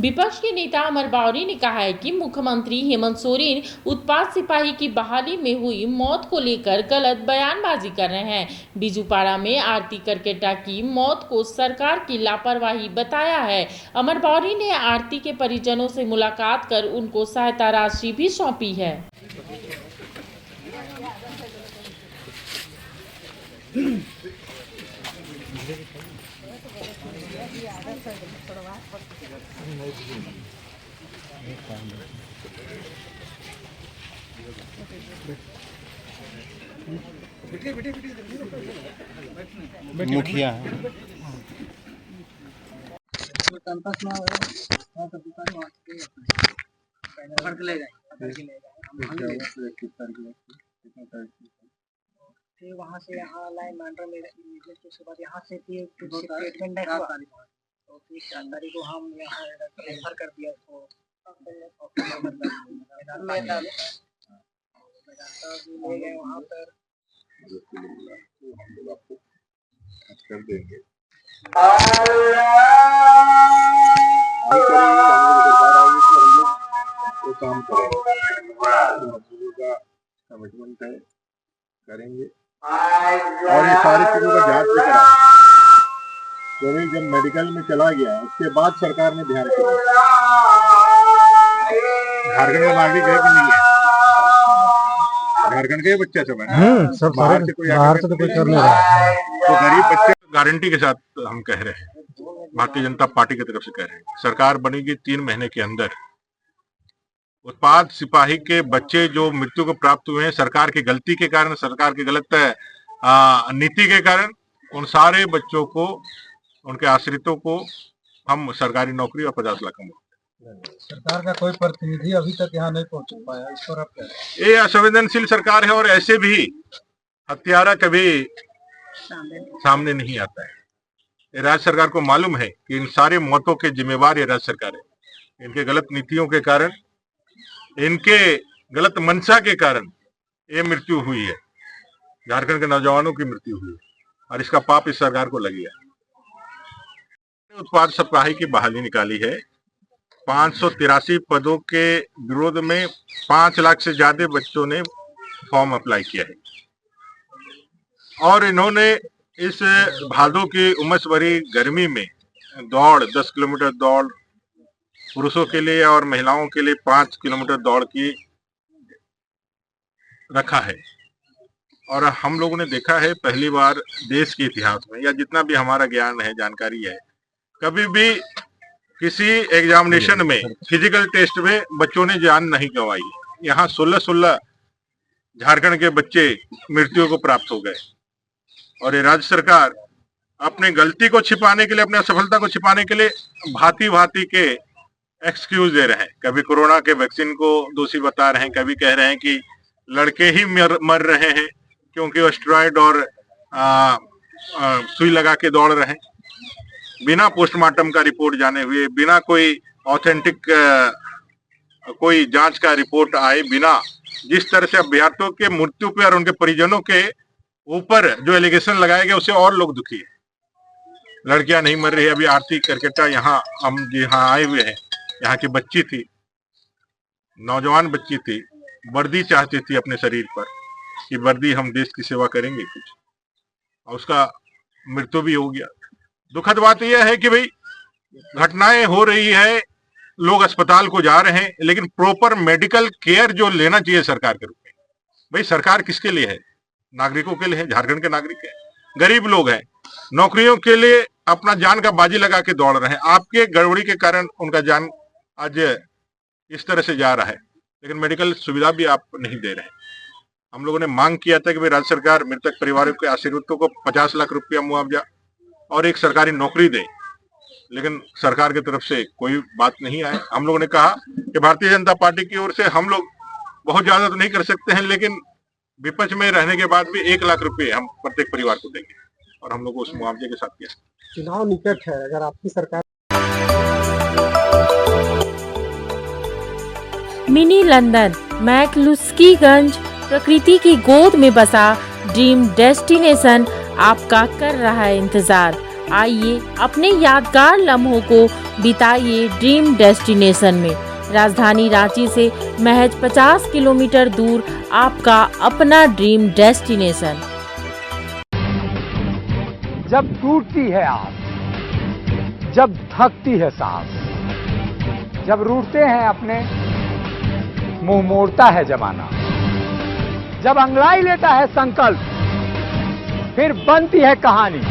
विपक्ष के नेता अमर बावरी ने कहा है कि मुख्यमंत्री हेमंत सोरेन उत्पाद सिपाही की बहाली में हुई मौत को लेकर गलत बयानबाजी कर रहे हैं। बिजुपाड़ा में आरती करकेटा की मौत को सरकार की लापरवाही बताया है। अमर बावरी ने आरती के परिजनों से मुलाकात कर उनको सहायता राशि भी सौंपी है। मुखिया फिर वहाँ से यहाँ लाए मांड्रा में उसके बाद यहाँ से फिर ट्रीटमेंट नहीं हुआ तो फिर 4 तारीख को हम यहाँ रेफर कर दिया उसको मैदान ले गए वहाँ पर कर देंगे। काम कमिटमेंट है, करेंगे और ये सारी चीजों का जांच भी करा। कोई जब मेडिकल में चला गया उसके बाद सरकार ने ध्यान किया। झारखंड का नागरिक है कि नहीं है? झारखंड के बच्चा सब है, सब बाहर से कोई कर नहीं रहा। तो गरीब बच्चे गारंटी के साथ हम कह रहे हैं, भारतीय जनता पार्टी की तरफ से कह रहे हैं, सरकार बनेगी 3 महीने के अंदर उत्पाद सिपाही के बच्चे जो मृत्यु को प्राप्त हुए हैं सरकार की गलती के कारण, सरकार की गलत नीति के कारण, उन सारे बच्चों को, उनके आश्रितों को हम सरकारी नौकरी और 50 लाख सरकार का कोई प्रतिनिधि अभी तक यहाँ नहीं पहुंच पाया, इस पर आप क्या? ये असंवेदनशील सरकार है और ऐसे भी हत्यारा कभी सामने नहीं आता है। राज्य सरकार को मालूम है कि इन सारे मौतों के जिम्मेवार ये राज्य सरकार है। इनके गलत नीतियों के कारण, इनके गलत मंशा के कारण ये मृत्यु हुई है, झारखंड के नौजवानों की मृत्यु हुई है और इसका पाप इस सरकार को लगी है। उत्पाद सिपाही की बहाली निकाली है। 583 पदों के विरोध में 5 लाख से ज्यादा बच्चों ने फॉर्म अप्लाई किया है और इन्होंने इस भादों की उमस भरी गर्मी में दौड़ 10 किलोमीटर दौड़ पुरुषों के लिए और महिलाओं के लिए 5 किलोमीटर दौड़ की रखा है। और हम लोगों ने देखा है पहली बार देश के इतिहास में, या जितना भी हमारा ज्ञान है, जानकारी है, कभी भी किसी एग्जामिनेशन में, फिजिकल टेस्ट में बच्चों ने जान नहीं गंवाई। यहाँ 16 झारखंड के बच्चे मृत्यु को प्राप्त हो गए और ये राज्य सरकार अपने गलती को छिपाने के लिए, अपने असफलता को छिपाने के लिए भांति भांति के एक्सक्यूज दे रहे हैं। कभी कोरोना के वैक्सीन को दोषी बता रहे हैं, कभी कह रहे हैं कि लड़के ही मर रहे हैं क्योंकि वो स्टेरॉइड और सुई लगा के दौड़ रहे हैं, बिना पोस्टमार्टम का रिपोर्ट जाने हुए, बिना कोई ऑथेंटिक कोई जांच का रिपोर्ट आए, बिना जिस तरह से अभ्यर्थियों के मृत्यु पे और उनके परिजनों के ऊपर जो एलिगेशन लगाए गए उससे और लोग दुखी है। लड़कियां नहीं मर रही है। अभी आरती करकेटा यहाँ हम यहाँ आए हुए हैं, यहाँ की बच्ची थी, नौजवान बच्ची थी, वर्दी चाहती थी अपने शरीर पर कि वर्दी हम देश की सेवा करेंगे कुछ, और उसका मृत्यु भी हो गया। दुखद बात यह है कि भाई घटनाएं हो रही है, लोग अस्पताल को जा रहे हैं, लेकिन प्रॉपर मेडिकल केयर जो लेना चाहिए सरकार के रूप में, भाई सरकार किसके लिए है? नागरिकों के लिए है, झारखंड के नागरिक है, गरीब लोग हैं, नौकरियों के लिए अपना जान का बाजी लगा के दौड़ रहे हैं। आपके गड़बड़ी के कारण उनका जान आज इस तरह से जा रहा है, लेकिन मेडिकल सुविधा भी आप नहीं दे रहे हैं। हम लोगों ने मांग किया था कि भाई राज्य सरकार मृतक परिवारों के आश्रितों को 50 लाख रुपया मुआवजा और एक सरकारी नौकरी दे, लेकिन सरकार की तरफ से कोई बात नहीं आई। हम लोगों ने कहा कि भारतीय जनता पार्टी की ओर से हम लोग बहुत ज्यादा तो नहीं कर सकते हैं, लेकिन विपक्ष में रहने के बाद भी 1 लाख रुपए हम प्रत्येक परिवार को देंगे और हम लोग उस मुआवजे के साथ किया। चुनाव निकट है, अगर आपकी सरकार मिनी लंदन मैक्लुस्कीगंज प्रकृति की गोद में बसा ड्रीम डेस्टिनेशन आपका कर रहा है इंतजार। आइए अपने यादगार लम्हों को बिताइए ड्रीम डेस्टिनेशन में। राजधानी रांची से महज 50 किलोमीटर दूर आपका अपना ड्रीम डेस्टिनेशन। जब टूटती है आस, जब थकती है सांस, जब रूठते हैं अपने, मुंह मोड़ता है जमाना, जब अंगड़ाई लेता है संकल्प, फिर बनती है कहानी,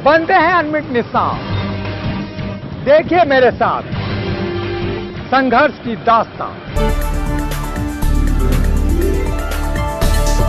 बनते हैं अनमिट निशान। देखिए मेरे साथ संघर्ष की दास्तां।